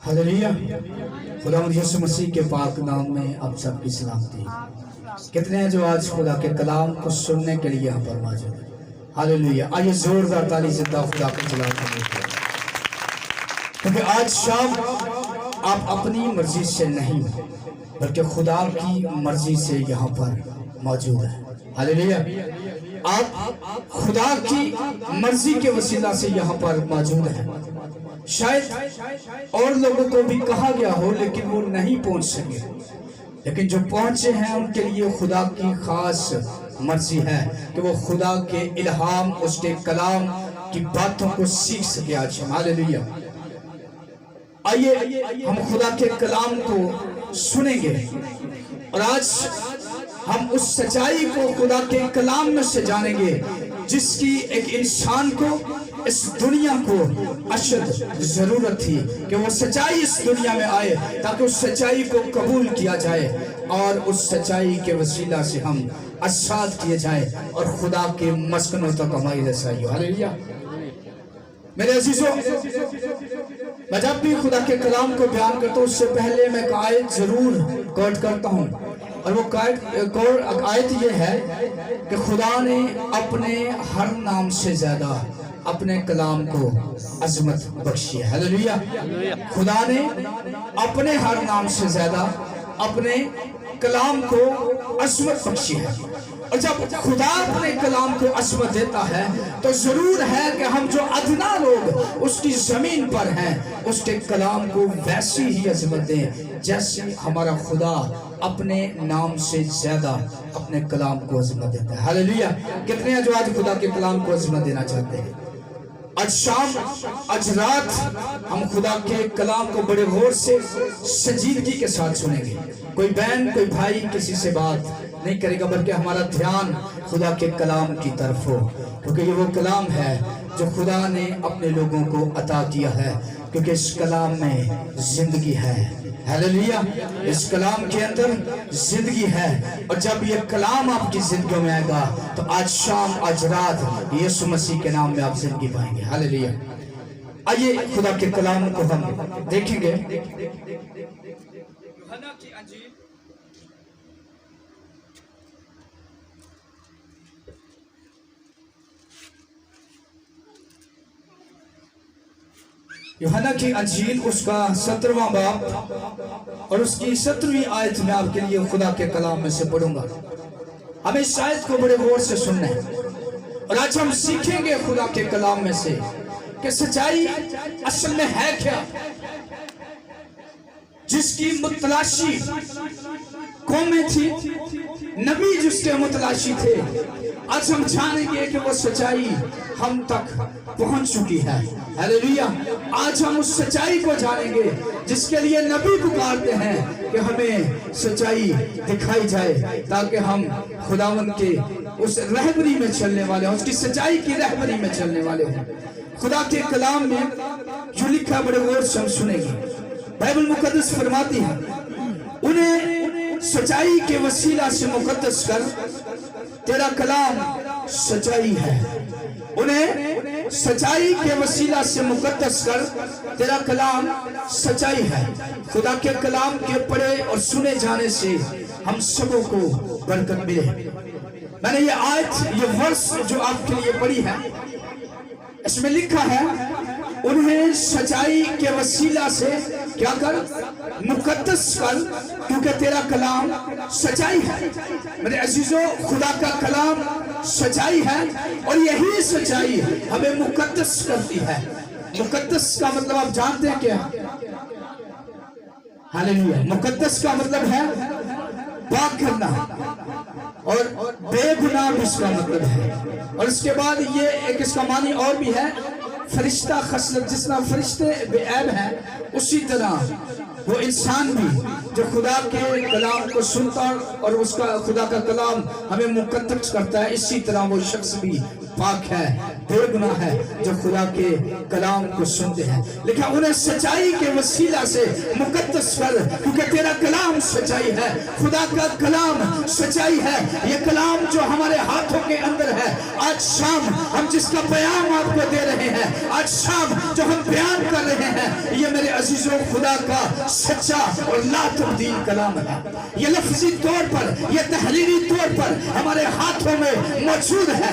Hallelujah. खुदावंद यीशु मसीह के पाक नाम में आप सबकी सलामती। कितने हैं जो आज खुदा के कलाम को सुनने के लिए यहाँ पर मौजूद हैं? हालेलुया। आइए जोरदार ताली से खुदा को जलाल करने के लिए, क्योंकि आज शाम आप अपनी मर्जी से नहीं बल्कि खुदा की मर्जी से यहाँ पर मौजूद है। हालेलुया। आप खुदा की मर्जी के वसीला से यहाँ पर मौजूद है। शायद और लोगों को भी कहा गया हो लेकिन वो नहीं पहुंच सके, लेकिन जो पहुंचे हैं उनके लिए खुदा की खास मर्जी है कि वो खुदा के इल्हाम, उसके कलाम की बातों को सीख सके आज। हालेलुया। आइए हम खुदा के कलाम को सुनेंगे और आज हम उस सच्चाई को खुदा के कलाम में से जानेंगे जिसकी एक इंसान को, इस दुनिया को अशद जरूरत थी कि वो सच्चाई इस दुनिया में आए ताकि उस सच्चाई को कबूल किया जाए और उस सच्चाई के वसीला से हम आजाद किए जाए और खुदा के मस्कनों तक हमारी रसाई हो। हालेलुया। मेरे अजीजों, मैं जब भी खुदा के कलाम को बयान करता हूँ उससे पहले मैं एक आयत जरूर कोट करता हूँ, और वो आयत ये है कि खुदा ने अपने हर नाम से ज्यादा अपने कलाम को अजमत बख्शी है। हालेलुया। खुदा ने अपने हर नाम से ज्यादा अपने कलाम को अजमत बख्शी है, और जब खुदा अपने कलाम को अजमत देता है तो जरूर है कि हम जो अदना लोग उसकी जमीन पर हैं उसके कलाम को वैसी ही अजमत दें जैसे हमारा खुदा अपने नाम से ज्यादा अपने कलाम को अजमत देता है। हालेलुया। कितने हैं जो आज खुदा के कलाम को अजमत देना चाहते हैं? आज शाम, आज रात हम खुदा के कलाम को बड़े गौर से, संजीदगी के साथ सुनेंगे। कोई बहन, कोई भाई किसी से बात नहीं करेगा, बल्कि हमारा ध्यान खुदा के कलाम की तरफ हो, क्योंकि ये वो कलाम है जो खुदा ने अपने लोगों को अता किया है, क्योंकि इस कलाम में जिंदगी है। हालेलुया। इस कलाम के अंदर जिंदगी है, और जब ये कलाम आपकी जिंदगी में आएगा तो आज शाम, आज रात यीशु मसीह के नाम में आप जिंदगी पाएंगे। हालेलुया। आइए खुदा के कलाम को हम देखेंगे। यूहन्ना की अंजील उसका 17वां बाब और उसकी 17वीं आयत में आपके लिए खुदा के कलाम में से पढ़ूंगा। हमें इस आयत को बड़े गौर से सुनना है, और आज हम सीखेंगे खुदा के कलाम में से कि सच्चाई असल में है क्या, जिसकी मुतलाशी कौमें थी, नबी जिसके मुतलाशी थे। आज हम जानेंगे कि वो सच्चाई हम तक पहुंच चुकी है। हालेलुया। आज हम उस सच्चाई को जानेंगे जिसके लिए नबी पुकारते हैं कि हमें सच्चाई दिखाई जाए, ताकि हम खुदावंद के उस रहबरी में चलने वाले हों, उसकी सच्चाई की रहबरी में चलने वाले हों। खुदा के कलाम में जो लिखा बड़े गौर से हम सुनेंगे। बाइबल मुकद्दस फरमाती है, उन्हें सच्चाई के वसीला से मुकद्दस कर, तेरा कलाम सच्चाई है। उन्हें सच्चाई के वसीला से मुकद्दस कर, तेरा कलाम सच्चाई है। खुदा के कलाम के पढ़े और सुने जाने से हम सबों को बरकत मिले। मैंने ये आयत, ये वर्ष जो आपके लिए पढ़ी है, इसमें लिखा है उन्हें सच्चाई के वसीला से क्या कर, मुकद्दस कर, क्योंकि तेरा कलाम सच्चाई है। मेरे अजीजों, खुदा का कलाम सच्चाई है, और यही सच्चाई हमें मुकद्दस करती है। मुकद्दस का मतलब आप जानते हैं क्या? हालेलुया। मुकद्दस का मतलब है पाक करना, और बेगुनाह भी इसका मतलब है। और इसके बाद ये एक इसका मानी और भी है, फरिश्ता खसलत। जिस तरह फरिश्ते बेऐब हैं, उसी तरह वो इंसान भी जो खुदा के कलाम को सुनता और उसका खुदा का कलाम हमें मुकद्दस करता है, इसी तरह वो शख्स भी पाक है, बेगुनाह है, जो खुदा के कलाम को सुनते हैं। लेकिन उन्हें सच्चाई के वसीला से मुकद्दस कर, क्योंकि तेरा कलाम सच्चाई है। खुदा का कलाम सच्चाई है। ये कलाम जो हमारे हाथों के अंदर है, आज शाम हम जिसका बयान आपको दे रहे हैं, आज शाम जो हम बयान कर रहे हैं, ये मेरे अजीजों खुदा का सच्चा और ला तब्दील कलाम है। ये लफ्जी तौर पर, ये तहरीरी तौर पर हमारे हाथों में मौजूद है,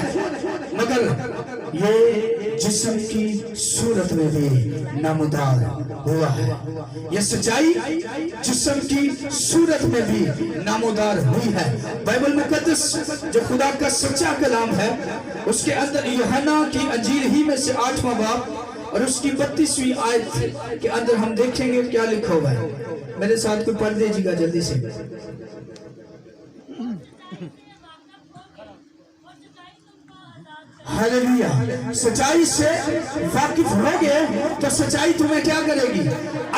मगर ये जिस्म की सूरत में भी नामदार हुआ है। ये सच्चाई जिस्म की सूरत में भी नामदार हुई है। बाइबल मुकद्दस जो खुदा का सच्चा कलाम है, उसके अंदर यूहन्ना की अंजील ही में से 8वां बाब और उसकी 32वीं आयत के अंदर हम देखेंगे क्या लिखा हुआ है। मेरे साथ कोई पढ़ दीजिएगा जल्दी से। हालेलुया। सच्चाई से वाकिफ होगे तो सच्चाई तुम्हें क्या करेगी?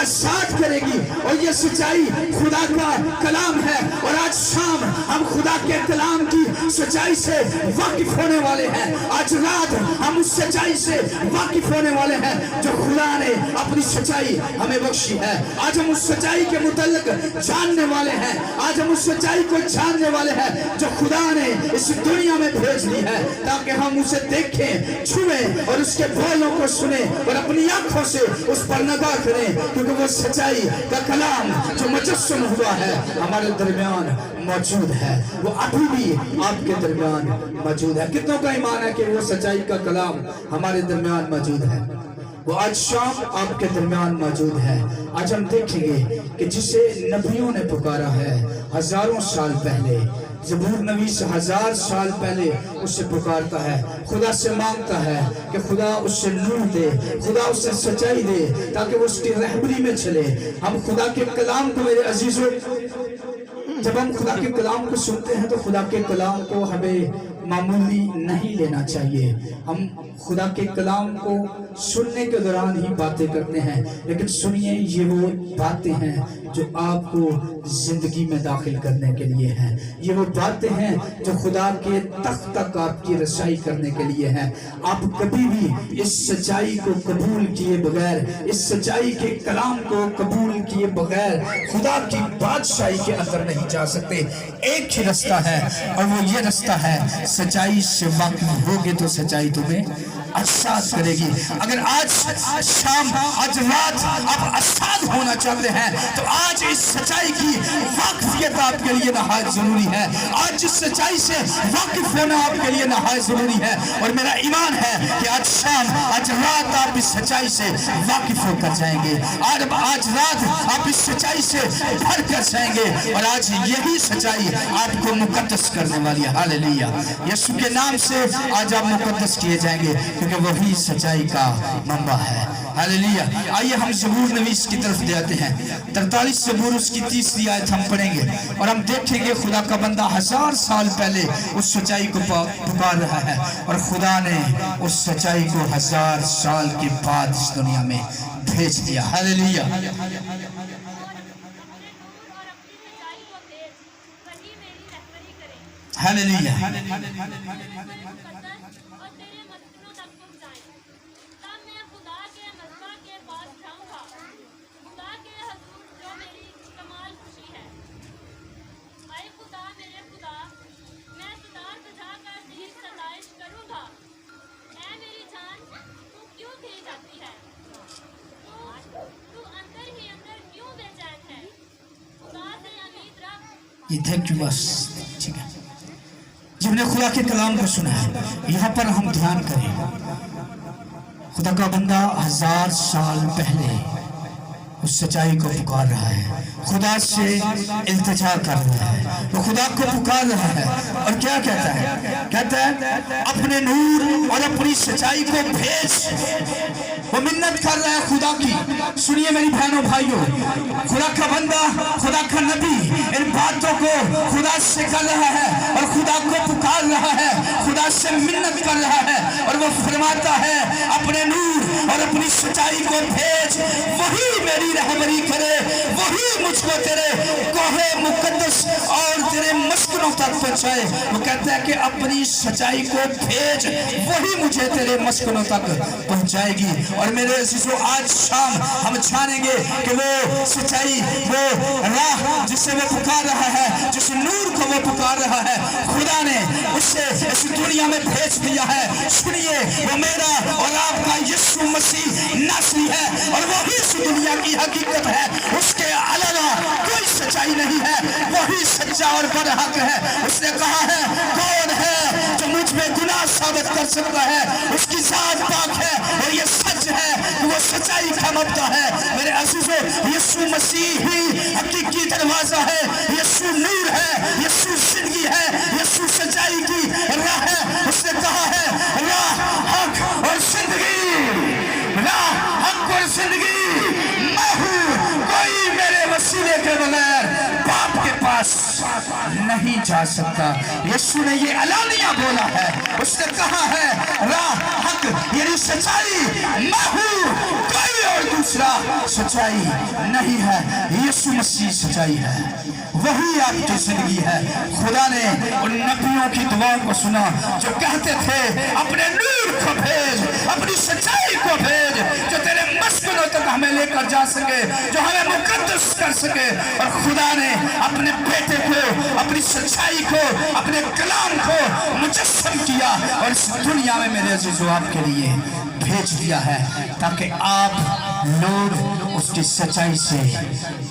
आजाद करेगी। और ये सच्चाई खुदा का कलाम है। और आज शाम हम खुदा के कलाम की सच्चाई से वाकिफ होने वाले हैं। आज रात हम उस सच्चाई से वाकिफ होने वाले हैं जो खुदा ने अपनी सच्चाई हमें बख्शी है। आज हम उस सच्चाई के मुतल्लिक जानने वाले हैं। आज हम उस सच्चाई को जानने वाले हैं जो खुदा ने इस दुनिया में भेज दी है, ताकि हम उसे देखें, छुएं और उसके बोलों को सुने और अपनी आंखों से उस पर निगाह करें, क्योंकि वो सच्चाई का कलाम जो मुजस्सम हुआ है हमारे दरमियान मौजूद है। वो अभी भी आपके दरमियान मौजूद है। कितनों का ईमान है कि वो सच्चाई का कलाम हमारे दरमियान मौजूद है? वो आज शाम आपके दरमियान मौजूद है। आज हम देखेंगे कि जिसे नबियों ने पुकारा है हजारों साल पहले, ज़बूर नवीस 1000 साल पहले उससे पुकारता है, खुदा से मांगता है कि खुदा उससे नूर दे, खुदा उससे सच्चाई दे, ताकि वो उसकी रहबरी में चले। हम खुदा के कलाम को, मेरे अजीजों, जब हम खुदा के कलाम को सुनते हैं तो खुदा के कलाम को हमें मामूली नहीं लेना चाहिए। हम खुदा के कलाम को सुनने के दौरान ही बातें करते हैं, लेकिन सुनिए, ये वो बातें हैं जो आपको जिंदगी में दाखिल करने के लिए हैं। ये वो बातें हैं जो खुदा के तख्त तक आपकी रसाई करने के लिए हैं। आप कभी भी इस सच्चाई को कबूल किए बगैर, इस सच्चाई के कलाम को कबूल किए बगैर खुदा की बादशाही के अंदर नहीं जा सकते। एक ही रास्ता है और वो ये रास्ता है, सच्चाई से वाकिफ होगे तो सच्चाई तुम्हें आजाद करेगी। अगर आज शाम, आज रात आप आजाद होना चाहते हैं तो आज इस सच्चाई की वाकिफियत आपके लिए नहायत जरूरी है। आज इस सच्चाई से वाकिफ होना आपके लिए नहायत जरूरी है। और मेरा ईमान है कि आज शाम, आज रात आप इस सच्चाई से वाकिफ होकर जाएंगे। आज रात आप इस सच्चाई से भर कर जाएंगे और आज यही सच्चाई आपको मुकद्दस करने वाली है। हालेलुया। यीशु के नाम से आज आप मुकद्दस किए जाएंगे, क्योंकि वही सच्चाई का मंबा है। हालेलुया। आइए हम ज़बूर नवीस की तरफ जाते हैं। 43 ज़बूर उसकी 30वीं आयत हम पढ़ेंगे और हम देखेंगे खुदा का बंदा 1000 साल पहले उस सच्चाई को पुकार रहा है और खुदा ने उस सच्चाई को 1000 साल के बाद इस दुनिया में भेज दिया। हालेलुया। हालेलुया। ये थैंक यू, बस ठीक है। जिसने खुदा के कलाम को सुना है, यहाँ पर हम ध्यान करें, खुदा का बंदा 1000 साल पहले उस सच्चाई को पुकार रहा है, खुदा से इल्तिजा कर रहा है, वो खुदा को पुकार रहा है और क्या कहता है? कहता है अपने नूर और अपनी सच्चाई को भेज। वो मिन्नत कर रहा है खुदा की। सुनिए मेरी बहनों भाइयों, खुदा का बंदा, खुदा का नबी इन बातों को खुदा से कर रहा है और खुदा को पुकार रहा है, खुदा से मिन्नत कर रहा है और वो फरमाता है अपने नूर और अपनी सच्चाई को भेज, वही मेरी रहबरी करे, वही मुझको तेरे कोहे मुकद्दस और तेरे मस्कनों तक पहुंचाए। वो कहता है कि अपनी सच्चाई को भेज, वही मुझे तेरे मस्कनों तक पहुंचाएगी। और मेरे अजीजों, आज शाम हम जानेंगे कि वो सच्चाई, वो राह जिसे वो पुकार रहा है, जिस नूर को वो पुकार रहा है, खुदा ने उससे इस दुनिया में भेज दिया है। सुनिए, वो मेरा और आपका यीशु यीशु मसीह नासरी है और वही इस दुनिया की हकीकत है, उसके अलावा कोई सच्चाई नहीं है, वही सच्चा और बरहक है। उसने कहा है कौन है जो मुझ में गुनाह साबित कर सकता है, उसकी जात पाक है और ये सच है, वो सच्चाई का मबदा है। मेरे अज़ीज़ों, यीशु मसीह ही हकीकी दरवाजा है, यीशु नूर है, यीशु जिंदगी है, यीशु सच्चाई की राह है। उसने कहा है राह हक और जिंदगी, राह हक और जिंदगी मैं हूँ, कोई मेरे वसीले के बगैर बाप के पास नहीं जा सकता। यीशु ने ये अलानिया बोला है, उसने कहा है राह हक यानी सच्चाई मैं हूँ, कोई और दूसरा सच्चाई नहीं है। यीशु मसीह सच्चाई है, वही आपकी जिंदगी है। खुदा ने उन नबियों की दुआओं को सुना जो कहते थे अपने नूर को भेज, अपनी सच्चाई को भेज, जो तेरे मस्कनों तक हमें लेकर जा सके, जो हमें मुकद्दस कर सके। और खुदा ने अपने बेटे को, अपनी सच्चाई को, अपने कलाम को मुजस्सम किया और इस दुनिया में मेरे अज़ीज़ों आपके लिए भेज दिया है, ताकि आप लोग उसकी सच्चाई से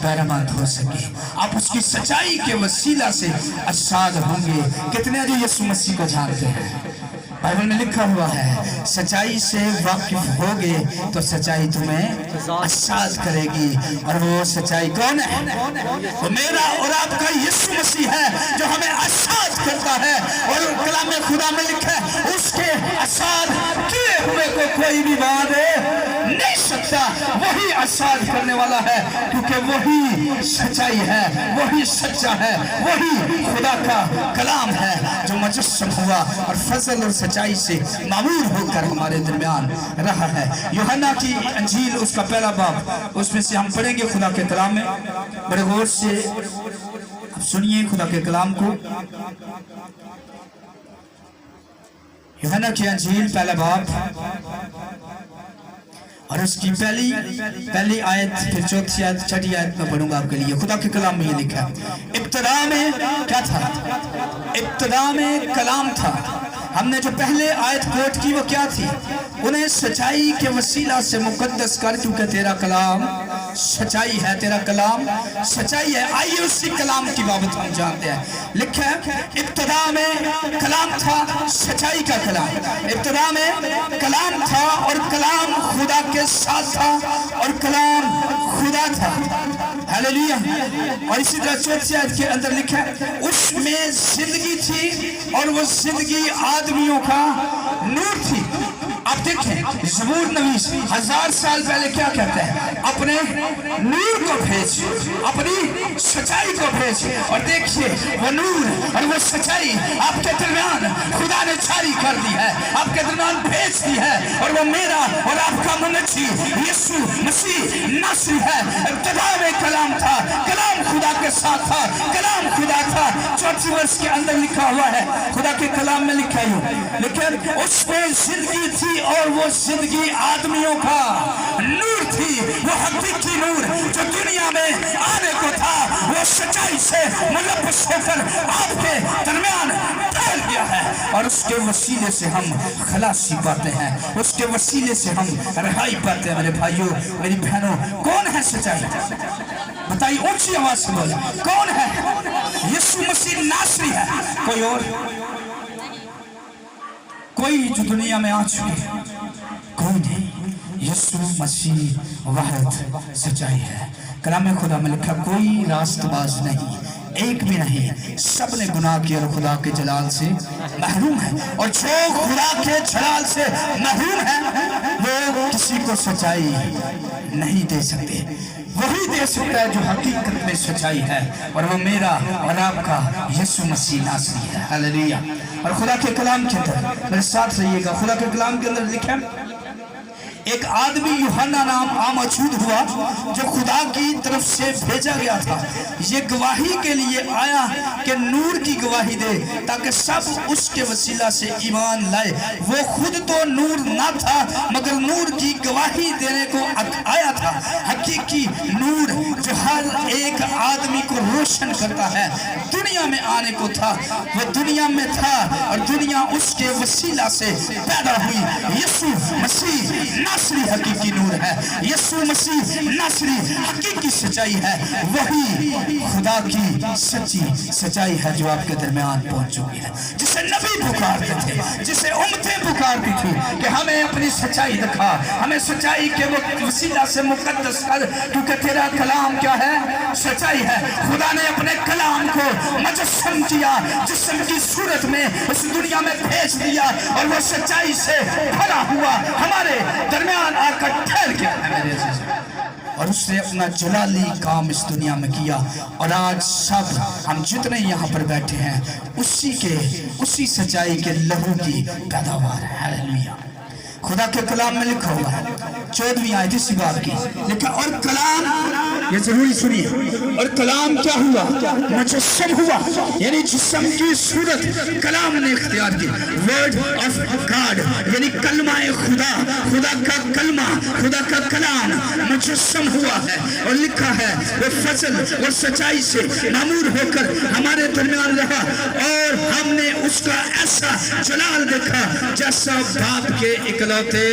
बरामद हो सके, आप उसकी सच्चाई के वसीला से आज़ाद होंगे। कितने जो यीशु मसीह को जानते हैं? बाइबल में लिखा हुआ है सच्चाई से वाकिफ होगे तो सच्चाई तुम्हें आज़ाद करेगी। और वो सच्चाई कौन है? वो मेरा और आपका यीशु मसीह है, जो हमें आज़ाद करता है। और कलाम में खुदा में लिखा है उसके आज़ाद किए हुए को कोई भी बांध नहीं सकता। वही आज़ाद करने वाला है, क्योंकि वही सच्चाई है, वही सच्चा है, वही खुदा का कलाम है जो मुजस्सम हुआ और फजल और सच्चाई से मामूर होकर हमारे दरमियान रहा है। यूहन्ना की अंजील उसका पहला बाब, उसमें से हम पढ़ेंगे खुदा के कलाम में। बड़े गौर से सुनिए खुदा के कलाम को। यूहन्ना की अंजील पहला बाब और उसकी पहली आयत, फिर चौथी आयत, छठी आयत में पढ़ूंगा आपके लिए। खुदा के कलाम में ये लिखा है इब्तिदा में क्या था? इब्तिदा में कलाम था। हमने जो पहले आयत कोट की वो क्या थी? उन्हें सच्चाई के वसीला से मुकद्दस कर, क्योंकि तेरा कलाम सच्चाई है, तेरा कलाम सच्चाई है। आइए उसी कलाम की बाबत हम जानते हैं। लिखा है इब्तिदा में कलाम था, सच्चाई का कलाम। इब्तिदा में कलाम था और कलाम खुदा के साथ था और कलाम खुदा था। हालेलुया। और इसी तरह चौथी आयत के अंदर लिखा है उसमें जिंदगी थी और वो जिंदगी आदमियों का नूर थी। आप देखें ज़बूर नवीस 1000 साल पहले क्या कहते हैं? अपने नूर को भेज, अपनी सच्चाई को भेज। और देखिए वो नूर और वो सच्चाई आपके दरमियान खुदा ने जारी कर दी है, आपके दरमियान भेज दी है। और वो मेरा और आपका मुनज्जी यीशु मसीह नासरी है। इब्तिदा में कलाम था, कलाम खुदा के साथ था, कलाम खुदा था। चौथी वर्ष के अंदर लिखा हुआ है, खुदा के कलाम में लिखा है, लेकिन उसमें जिंदगी थी और वो जिंदगी आदमियों का नूर थी। वो हकीकी नूर जो दुनिया में आने को था, वो सच्चाई से मुलव्वस होकर आपके दरमियान फैल गया है। और उसके वसीले से हम खलासी पाते हैं, उसके वसीले से हम रहाई पाते हैं। मेरे भाइयों, मेरी बहनों, कौन है सच्चाई? बताइए, ऊंची आवाज से बोले, कौन है? यीशु मसीह नासरी है, कोई और? कोई जो दुनिया में आ चुके हैं कोई नहीं। यीशु मसीह वाहिद सच्चाई है। कलाम खुदा में लिखा कोई रास्तबाज नहीं, एक भी नहीं, सब ने गुनाह किया और खुदा के जलाल से महरूम है। और जो खुदा के जलाल से महरूम है वो किसी को सच्चाई नहीं दे सकते। वही दे सकता है जो हकीकत में सच्चाई है, और वो मेरा और आपका यीशु मसीह नासरी है। हालेलुया। और खुदा के कलाम के अंदर मेरे साथ रहिएगा। खुदा के कलाम के अंदर लिखा है एक आदमी यूहन्ना नाम मौजूद हुआ जो खुदा की तरफ से भेजा गया था। ये गवाही के लिए आया कि नूर की गवाही दे, ताकि सब उसके वसीला से ईमान लाए। वो खुद तो नूर ना था, मगर नूर की गवाही देने को आया था। हकीकी नूर जो हर एक आदमी को रोशन करता है, दुनिया में आने को था। वो दुनिया में था और दुनिया उसके वसीला से पैदा हुई। यीशु मसीह नूर है। यीशु मसीह नासरी हकीकी सच्चाई है, वही खुदा की सच्ची सच्चाई है जो आपके दरमियान पहुंच चुकी है, जिसे नबी पुकारते थे, जिसे उम्मतें पुकारती थी कि हमें अपनी सच्चाई दिखा, हमें सच्चाई के वसीला से मुकद्दस कर, क्योंकि तेरा कलाम क्या है? सच्चाई है। खुदा ने अपने कलाम को मुजस्सम किया, जिस्म की सूरत में उस दुनिया में भेज दिया, और वो सच्चाई से भरा हुआ हमारे दरमियान आकर ठहर गया है मेरे अजीज। और उसने अपना जलाली काम इस दुनिया में किया, और आज सब हम जितने यहाँ पर बैठे हैं उसी सच्चाई के लहू की पैदावार है। हालेलुया। खुदा के कलाम में लिखा हुआ है 14वीं आयत इसी बात की लिखा, और कलाम, ये जरूरी सुनिए, और कलाम क्या हुआ? मुजस्सम हुआ, यानी जिस्म की सूरत कलाम ने इख्तियार की। वर्ड ऑफ गॉड यानी कलमाए खुदा, खुदा का कलमा, खुदा का कलाम मुजस्सम हुआ है, और लिखा है वो फजल और सच्चाई से मामूर होकर हमारे दरमियान रहा, और हमने उसका ऐसा जलाल देखा जैसा बाप के इकलौते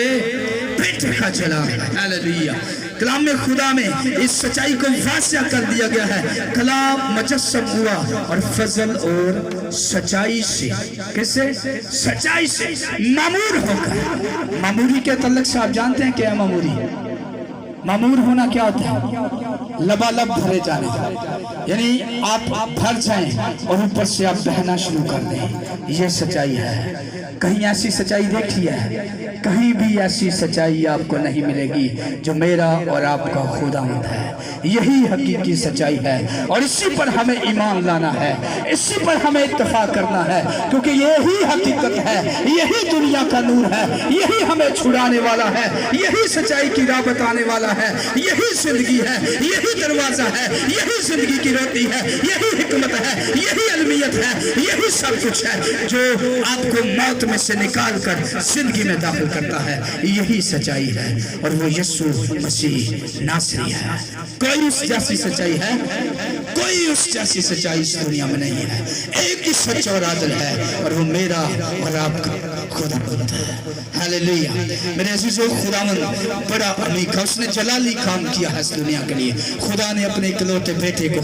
बेटे का जलाल। हालेलुया। कलाम में खुदा में इस सच्चाई को वासिया कर दिया गया है। कलाम मुजस्सम हुआ और फजल और सच्चाई से, किससे? सच्चाई से मामूर होकर। मामूरी के तल्लक से आप जानते हैं क्या है मामूरी? मामूर होना क्या होता है? लबालब भरे जाने, यानी आप भर जाएं और ऊपर से आप बहना शुरू कर दें, ये सच्चाई है। कहीं ऐसी सच्चाई देखी है? कहीं भी ऐसी सच्चाई आपको नहीं मिलेगी जो मेरा और आपका खुदावंद है। यही हकीकी सच्चाई है, और इसी पर हमें ईमान लाना है, इसी पर हमें इत्तफाक करना है, क्योंकि यही हकीकत है, यही दुनिया का नूर है, यही हमें छुड़ाने वाला है, यही सच्चाई की राह बताने वाला है, यही जिंदगी है, यही दरवाजा है, यही जिंदगी की रोटी है, यही हिकमत है, यही अलमियत है, यही सब कुछ है जो आपको मौत में से निकाल कर जिंदगी में दाखिल करता है। यही सच्चाई है, और वो यीशु मसीह नासरी है। कोई उस जैसी सच्चाई है? कोई उस जैसी सच्चाई इस दुनिया में नहीं है। एक ही सच और आदल है, और वो मेरा और आपका खुदावंद है। हालेलुया। मेरे अजीजों, खुदावंद बड़ा अमीर, उसने जलाली काम किया है इस दुनिया के लिए। खुदा ने अपने इकलौते बेटे को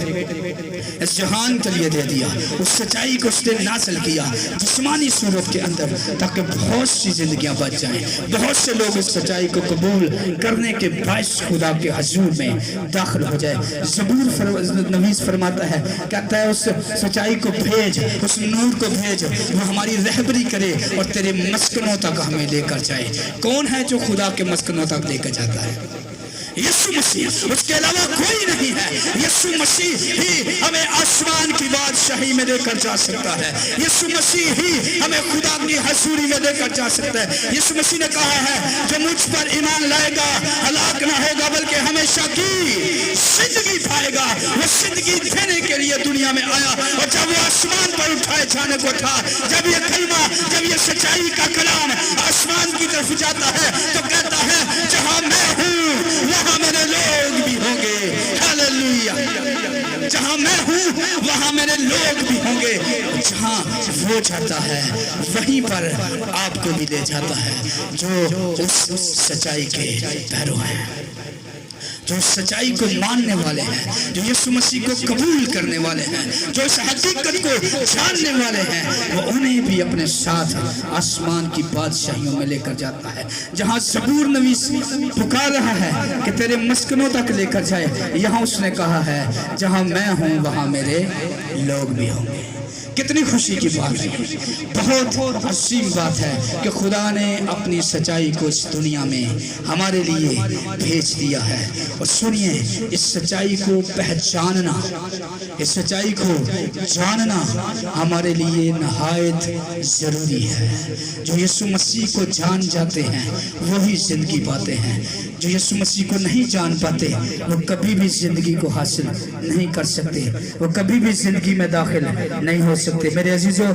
इस जहान के लिए दे दिया, उस सच्चाई को उसने नाज़िल किया जिस्मानी सूरत के अंदर, ताकि बहुत सी जिंदगियां बच जाएं, बहुत से लोग इस सच्चाई को कबूल करने के बायस खुदा के हजूर में दाखिल हो जाए। ज़बूर नवीस फरमाता है, कहता है उस सच्चाई को भेज, उस नूर को भेज, वो हमारी रहबरी करे और तेरे मस्कनों तक हमें लेकर जाए। कौन है जो खुदा के मस्कनों तक लेकर जाता है? यीशु मसीह, उसके अलावा कोई नहीं है। यीशु मसीह ही हमें आसमान की बादशाही में लेकर जा सकता है। यीशु मसीह ही हमें खुदा की हजूरी में लेकर जा सकता है। यीशु मसीह ने कहा है, जो मुझ पर ईमान लाएगा हलाक ना होगा, बल्कि हमेशा की जिंदगी पाएगा। वो जिंदगी देने के लिए दुनिया में आया, और जब वो आसमान पर उठाए जाने को था, जब ये कलमा, जब ये सच्चाई का कलाम आसमान की तरफ जाता है, तो कहता है जहां मैं हूँ वहां मेरे लोग भी होंगे। हालेलुया। जहां मैं हूं वहां मेरे लोग भी होंगे। जहां वो जाता है वहीं पर आपको भी ले जाता है, जो उस सच्चाई के पैरों हैं, जो सच्चाई को मानने वाले हैं, जो यीशु मसीह को कबूल करने वाले हैं, जो इस हकीकत को जानने वाले हैं, वो उन्हें भी अपने साथ आसमान की बादशाहियों में लेकर जाता है। जहां ज़बूर नवीस पुकार रहा है कि तेरे मस्कनों तक लेकर जाए, यहाँ उसने कहा है जहां मैं हूं वहां मेरे लोग भी होंगे। कितनी खुशी की बात है, बहुत अजीम बात है कि खुदा ने अपनी सच्चाई को इस दुनिया में हमारे लिए भेज दिया है। और सुनिए, इस सच्चाई को पहचानना, इस सच्चाई को जानना हमारे लिए नहायत ज़रूरी है। जो यीशु मसीह को जान जाते हैं वही ज़िंदगी पाते हैं। जो यीशु मसीह को नहीं जान पाते वो कभी भी ज़िंदगी को हासिल नहीं कर सकते, वो कभी भी ज़िंदगी में दाखिल नहीं हो सकते। मेरे अजीजों,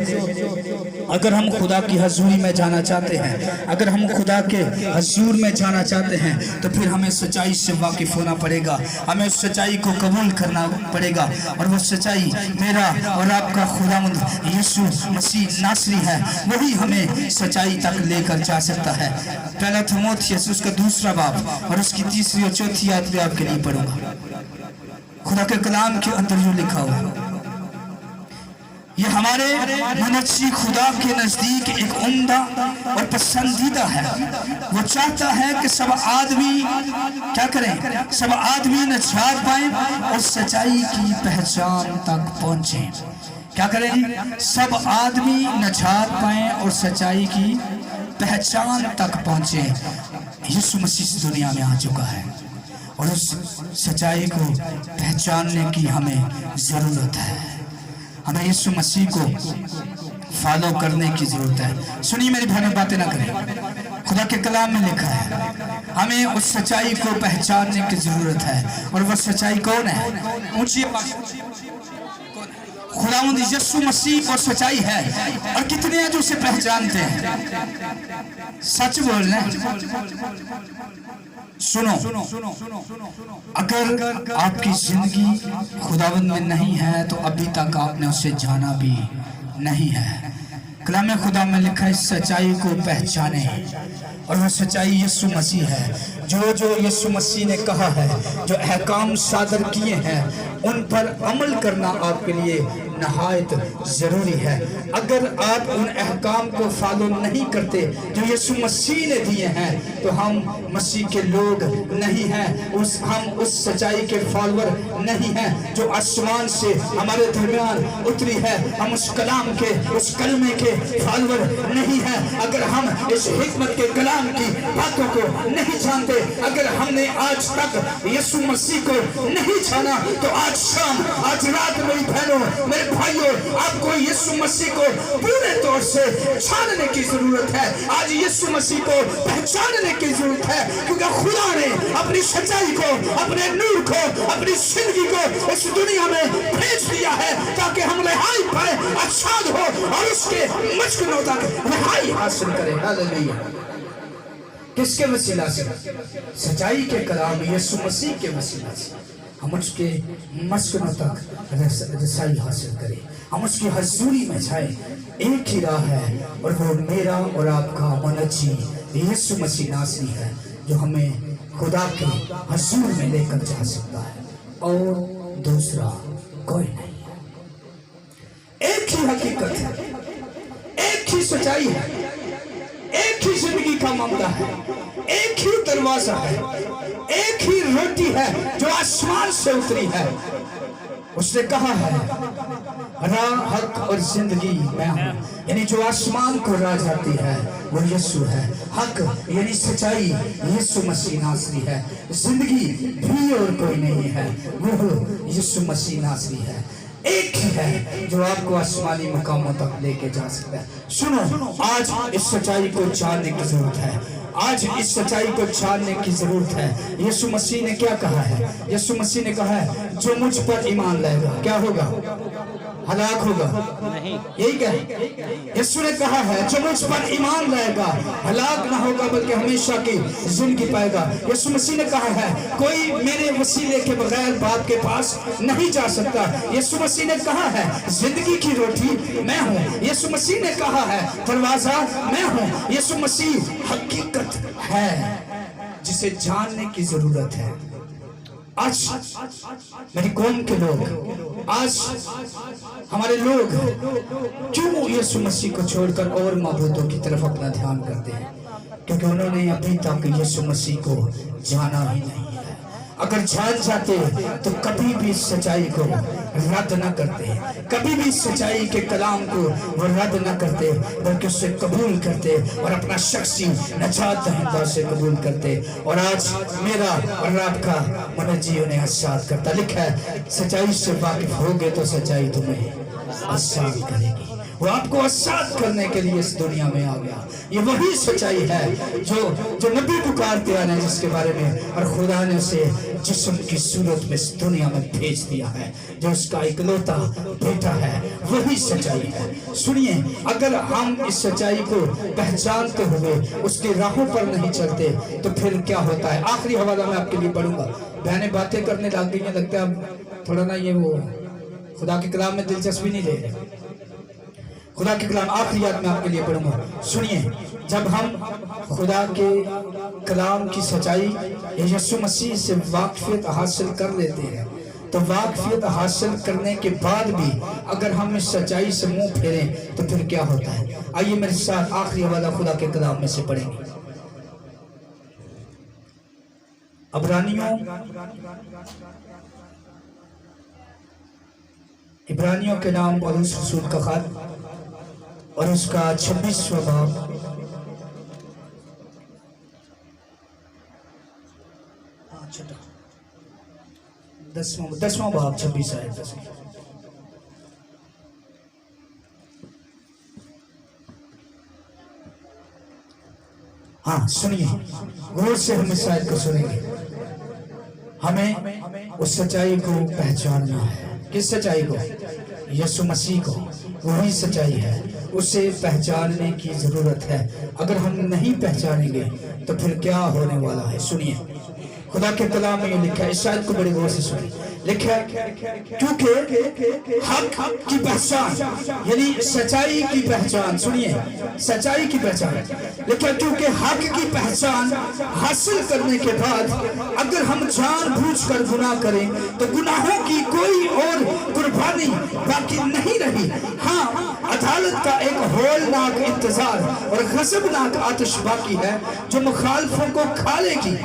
अगर हम खुदा की हजूरी में जाना चाहते हैं, अगर हम खुदा के हजूर में जाना चाहते हैं, तो फिर हमें सच्चाई से वाकिफ होना पड़ेगा, हमें उस सच्चाई को कबूल करना पड़ेगा। और वो सच्चाई मेरा और आपका खुदावंद यीशु मसीह नासरी है, वही हमें सच्चाई तक लेकर जा सकता है। पहला थिमोथियुस उसका 2 बाब और उसकी 3 और 4 आयत भी आपके लिए पढ़ूंगा। खुदा के कलाम के अंदर जो लिखा हुआ, ये हमारे मुनज्जी खुदा के नजदीक एक उम्दा और पसंदीदा है। वो चाहता है कि सब आदमी क्या करें, सब आदमी नजात पाएं और सच्चाई की पहचान तक पहुंचे। क्या करें, सब आदमी नजात पाएं और सच्चाई की पहचान तक पहुंचे। यीशु मसीह इस दुनिया में आ चुका है और उस सच्चाई को पहचानने की हमें जरूरत है। हमें यीशु मसीह को फॉलो करने की जरूरत है। सुनिए मेरी बहनों, बातें ना करें। खुदा के कलाम में लिखा है हमें उस सच्चाई को पहचानने की जरूरत है। और वह सच्चाई कौन है? ऊंची खुदावंद यीशु मसीह और सच्चाई है। और कितने हैं जो उसे पहचानते हैं? सच बोलना। सुनो, अगर आपकी जिंदगी खुदावंद में नहीं है तो अभी तक आपने उसे जाना भी नहीं है। कलाम खुदा में लिखा है सच्चाई को पहचाने, और वह सच्चाई यीशु मसीह है। जो यीशु मसीह ने कहा है, जो अहकाम सादर किए हैं, उन पर अमल करना आपके लिए नहायत जरूरी है। अगर आप उन अहकाम को फॉलो नहीं करते जो यीशु मसीह ने दिए हैं, तो हम मसीह के लोग नहीं हैं। हम उस सच्चाई के फॉलोअर नहीं हैं जो आसमान से हमारे दरमियान उतरी है। हम उस कलाम के, उस कलमे के फॉलोअर नहीं हैं। अगर हम इस हिकमत के कलाम की बातों को नहीं जानते, अगर हमने आज तक यीशु मसीह को नहीं जाना, तो आज शाम, आज रात मेरी बहनों, मेरे भाइयों, आपको यीशु मसीह को पूरे तौर से जानने की जरूरत है। आज यीशु मसीह को पहचानने की जरूरत है, क्योंकि खुदा ने अपनी सच्चाई को, अपने नूर को, अपनी जिंदगी को इस दुनिया में भेज दिया है ताकि हम रिहाई पाए, आजाद हो और उसके मस्कनों तक रिहाई हासिल करें। हालेलुया। किसके वसीला से? सच्चाई के कलाम यीशु मसीह के वसीला से हम उसके मस्कनों तक रसाई हासिल करें, हम उसकी हजूरी में जाए। एक ही राह है और वो मेरा और आपका मुनज्जी यीशु मसीह नासरी है, जो हमें खुदा के हजूर में लेकर जा सकता है, और दूसरा कोई नहीं है। एक ही हकीकत है, एक ही सच्चाई है, एक ही जिंदगी का मामला है, एक ही दरवाजा है, एक ही रोटी है जो आसमान से उतरी है। उसने कहा है राह, हक और जिंदगी मैं हूं, यानी जो आसमान को राह जाती है वो यीशु है। हक यानी सच्चाई यीशु मसीह नासरी है। जिंदगी भी और कोई नहीं है, वो यीशु मसीह नासरी है। एक ही है जो आपको आसमानी मकामों तक लेके जा सकता है। सुनो, आज इस सच्चाई को जानने की जरूरत है, आज इस सच्चाई को जानने की जरूरत है। यीशु मसीह ने क्या कहा है? यीशु मसीह ने कहा है जो मुझ पर ईमान लाएगा क्या होगा? हलाक होगा नहीं। यही क्या यीशु ने कहा है? जो मुझ पर ईमान लाएगा हलाक ना होगा बल्कि हमेशा की जिंदगी पाएगा। यीशु मसीह ने कहा है कोई मेरे वसीले के बगैर बाप के पास नहीं जा सकता। यीशु मसीह ने कहा है जिंदगी की रोटी मैं हूँ। यीशु मसीह ने कहा है दरवाजा मैं हूँ। यीशु मसीह हकीकत है जिसे जानने की जरूरत है। आज मेरी कौम के लोग, आज हमारे लोग क्यों यीशु मसीह को छोड़कर और माबूदों की तरफ अपना ध्यान करते हैं? क्योंकि उन्होंने अभी तक यीशु मसीह को जाना ही नहीं है। अगर जान जाते तो कभी भी सच्चाई को रद्द न करते, कभी भी सच्चाई के कलाम को वो रद्द न करते, बल्कि उससे कबूल करते और अपना शख्सी नजात दहिंदा से कबूल करते। और आज मेरा और आपका मुनज्जी उन्हें आजाद करता। लिखा है सच्चाई से वाकिफ होगे तो सच्चाई तुम्हें आजाद करेगी। वो आपको आजाद करने के लिए इस दुनिया में आ गया। ये वही सच्चाई है जो नबी पुकारते हैं, जिसके बारे में और खुदा ने उसे जिस्म की सूरत में इस दुनिया में भेज दिया है, जो उसका इकलौता बेटा है। वही सच्चाई है। सुनिए, अगर हम इस सच्चाई को पहचानते हुए उसकी राहों पर नहीं चलते तो फिर क्या होता है। आखिरी हवाला मैं आपके लिए पढ़ूंगा। बहनें बातें करने लग गई हैं, लगता है थोड़ा ना ये वो खुदा के कलाम में दिलचस्पी नहीं ले रहे। खुदा के कलाम आखिरी याद में आपके लिए पढ़ूंगा। सुनिए, जब हम खुदा के कलाम की सच्चाई यीशु मसीह से वाकफियत हासिल कर लेते हैं, तो वाकफियत हासिल करने के बाद भी अगर हम इस सच्चाई से मुंह फेरें तो फिर क्या होता है। आइए मेरे साथ आखिरी हवाला खुदा के कलाम में से पढ़ेंगे। इब्रानियों के नाम पौलुस रसूल का खत और उसका 26वां बाब, दसवां बाब 26 आयत 10। हाँ सुनिए, गौर से हम इस आयत को सुनेंगे। हमें उस सच्चाई को पहचानना है। किस सच्चाई को? यीशु मसीह को। वही सच्चाई है, उसे पहचानने की जरूरत है। अगर हम नहीं पहचानेंगे तो फिर क्या होने वाला है। सुनिए, खुदा के कलाम में ये लिखा है, इस शायद को बड़ी गौर से सुनिए। लिखा है, क्योंकि हक की पहचान यानी सच्चाई की पहचान, सुनिए सच्चाई की पहचान लिखा, क्योंकि हक की पहचान हासिल करने के बाद अगर हम जानबूझकर गुनाह करें तो गुनाहों की कोई और कुर्बानी बाकी नहीं रही। हाँ, अदालत का एक होलनाक इंतजार और गजबनाक आतिश बाकी है जो मुखालफों को खा लेगी।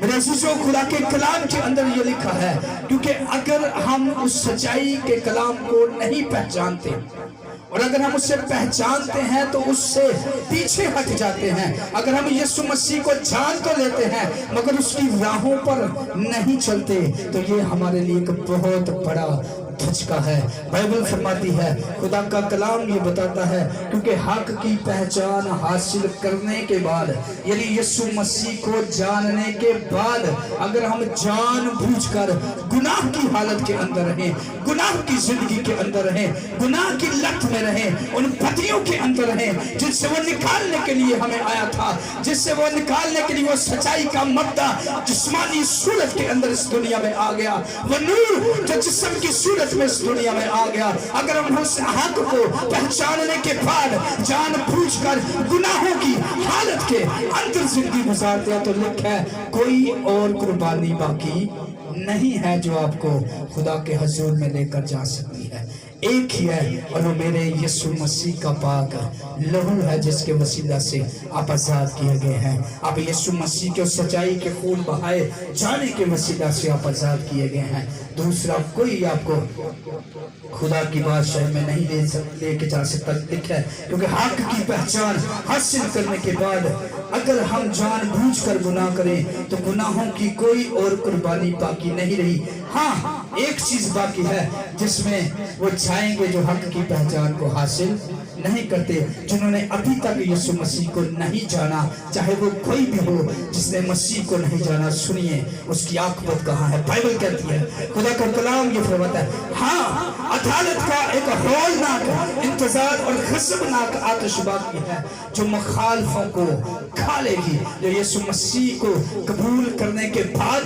मेरे अज़ीज़ों, खुदा के कलाम के अंदर ये लिखा है, क्योंकि अगर हम उस सच्चाई के कलाम को नहीं पहचानते और अगर हम उससे पहचानते हैं तो उससे पीछे हट जाते हैं। अगर हम यीशु मसीह को जान तो लेते हैं मगर उसकी राहों पर नहीं चलते तो ये हमारे लिए एक बहुत बड़ा धचका है। बाइबल फरमाती है, खुदा का कलाम ये बताता है, क्योंकि हक की पहचान हासिल करने के बाद यानी यीशु मसीह को जानने के बाद अगर हम जानबूझकर गुनाह की हालत के अंदर रहें, गुनाह की जिंदगी के अंदर रहें, गुनाह की लत में रहें, उन पतियों के अंदर रहें जिससे वो निकालने के लिए हमें आया था, जिससे वो निकालने के लिए वो सच्चाई का मद्दा जिस्मानी सूरत के अंदर इस दुनिया में आ गया, वो नूर जो जिस्म की सूरत में इस दुनिया में आ गया। अगर हम उस हक को पहचानने के बाद जानबूझकर गुनाहों की हालत के अंदर जिंदगी गुजारते हैं तो लिखा है, कोई और कुर्बानी बाकी नहीं है जो आपको खुदा के हुजूर में लेकर जा सकती है। एक ही है और वो मेरे यीशु मसीह का पाक लहू है जिसके वसीला से आप आजाद किए गए हैं। आप यीशु मसीह के सच्चाई के खून बहाए जाने के वसीला से आप आजाद किए गए हैं। दूसरा कोई आपको खुदा की बादशाही में नहीं लेके जा सकता। लिखा है, क्योंकि हक की पहचान हासिल करने के बाद अगर हम जानबूझकर गुनाह करें तो गुनाहों की कोई और कुर्बानी बाकी नहीं रही। हाँ, एक चीज बाकी है जिसमें वो जाएंगे जो हक की पहचान को हासिल नहीं करते, जिन्होंने अभी तक यीशु मसीह को नहीं जाना, चाहे वो कोई भी हो जिसने मसीह को नहीं जाना। सुनिए उसकी आखिरत कहाँ है। बाइबल कहती है, खुदा का कलाम ये फरमाता है, हाँ अदालत का एक होलनाक इंतजार और गजबनाक आतिश बाकी है जो मुखालफों को खा लेगी, जो यीशु मसीह को कबूल करने के बाद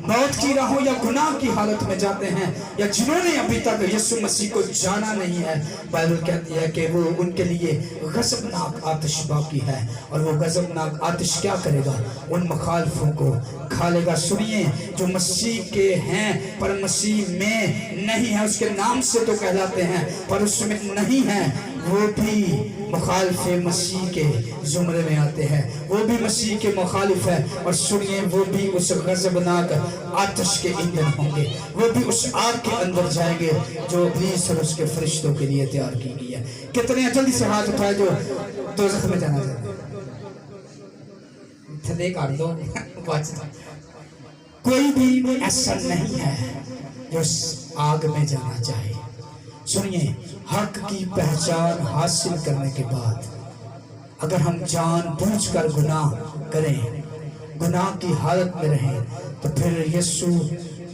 मौत की राहों या गुनाह की हालत में जाते हैं, या जिन्होंने अभी तक यीशु मसीह को जाना नहीं है। बाइबल कहती है कि वो उनके लिए गजबनाक आतिश बाकी है, और वो गजबनाक आतिश क्या करेगा? उन मुखालफों को खा लेगा। सुनिए, जो मसीह के हैं पर मसीह में नहीं है, उसके नाम से तो कहलाते हैं पर उसमें नहीं है, वो भी मुखालिफ मसीह के जुमरे में आते हैं, वो भी मसीह के मुखालिफ है। और सुनिए, वो भी उस गजबनाक आतिश के ईंधन होंगे, वो भी उस आग के अंदर जाएंगे जो इब्लीस और उसके फरिश्तों के लिए तैयार की गई है। कितने जल्दी से हाथ उठाए जो दोज़ख में जाना चाहते हैं, थले काट दो। कोई भी ऐसा नहीं है जो आग में जाना चाहे, सुनिए, हक की पहचान हासिल करने के बाद अगर हम जानबूझकर गुनाह करें, गुनाह की हालत में रहें, तो फिर यीशु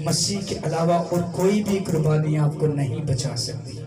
मसीह के अलावा और कोई भी कुर्बानी आपको नहीं बचा सकती।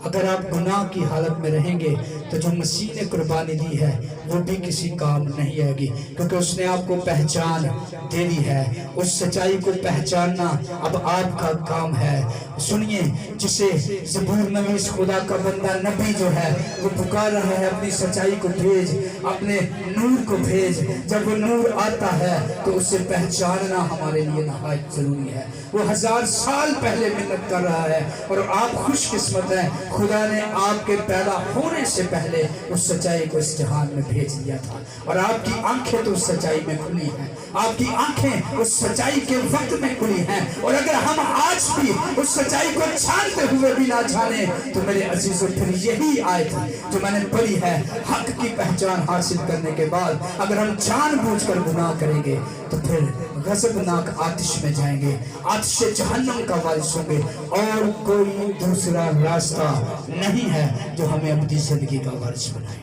अगर आप गुनाह की हालत में रहेंगे तो जो मसीह ने कुर्बानी दी है वो भी किसी काम नहीं आएगी, क्योंकि उसने आपको पहचान दे दी है। उस सच्चाई को पहचानना अब आपका काम है। सुनिए, जिसे ज़बूर नवीस खुदा का बंदा नबी जो है वो पुकार रहा है, अपनी सच्चाई को भेज, अपने नूर को भेज। जब वो नूर आता है तो उसे पहचानना हमारे लिए नहायत जरूरी है। वो 1000 साल पहले मिन्नत कर रहा है और आप खुशकिस्मत हैं, खुदा ने आपके पैदा होने से पहले उस सच्चाई को इस जहान में भेज दिया था और आपकी आंखें तो उस सच्चाई में खुली हैं। आपकी आंखें उस सच्चाई के वक्त में खुली हैं। और अगर हम आज भी उस सच्चाई को जानते हुए भी ना जाने तो मेरे अजीजों, फिर यही आयत जो मैंने पढ़ी है, हक की पहचान हासिल करने के बाद अगर हम जानबूझकर गुनाह करेंगे तो फिर गज़बनाक आतिश में जाएंगे, आतिश जहन्नम का वारिस होंगे और कोई दूसरा रास्ता नहीं है जो हमें अपनी जिंदगी का वारिस बनाए।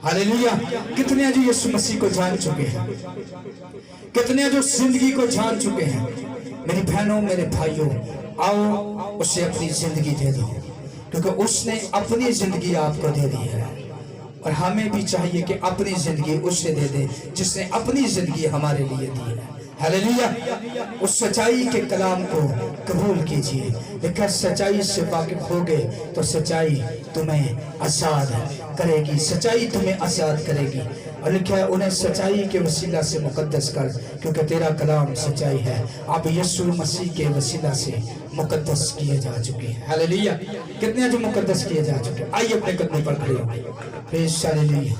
हालेलुया। कितने जो यीशु मसीह को जान चुके हैं, कितने जो जिंदगी को जान चुके हैं। मेरी बहनों, मेरे भाइयों, आओ उसे अपनी जिंदगी दे दो, क्योंकि उसने अपनी जिंदगी आपको दे दी है और हमें भी चाहिए कि अपनी जिंदगी उसे दे दे जिसने अपनी जिंदगी हमारे लिए दी है। हालेलुया। उस सच्चाई के कलाम को कबूल कीजिए, लेकिन सच्चाई से वाकिफ होगे तो सच्चाई तुम्हें आज़ाद करेगी, सच्चाई तुम्हें आज़ाद करेगी। और लिखा है, उन्हें सच्चाई के वसीला से मुकद्दस कर, क्योंकि तेरा कलाम सच्चाई है। आप यीशु मसीह के वसीला से मुकद्दस किए जा चुके हैं। हालेलुया। कितने जो मुकद्दस किए जा चुके हैं। आइए अपने कदमों पर खड़े हो। Praise hallelujah.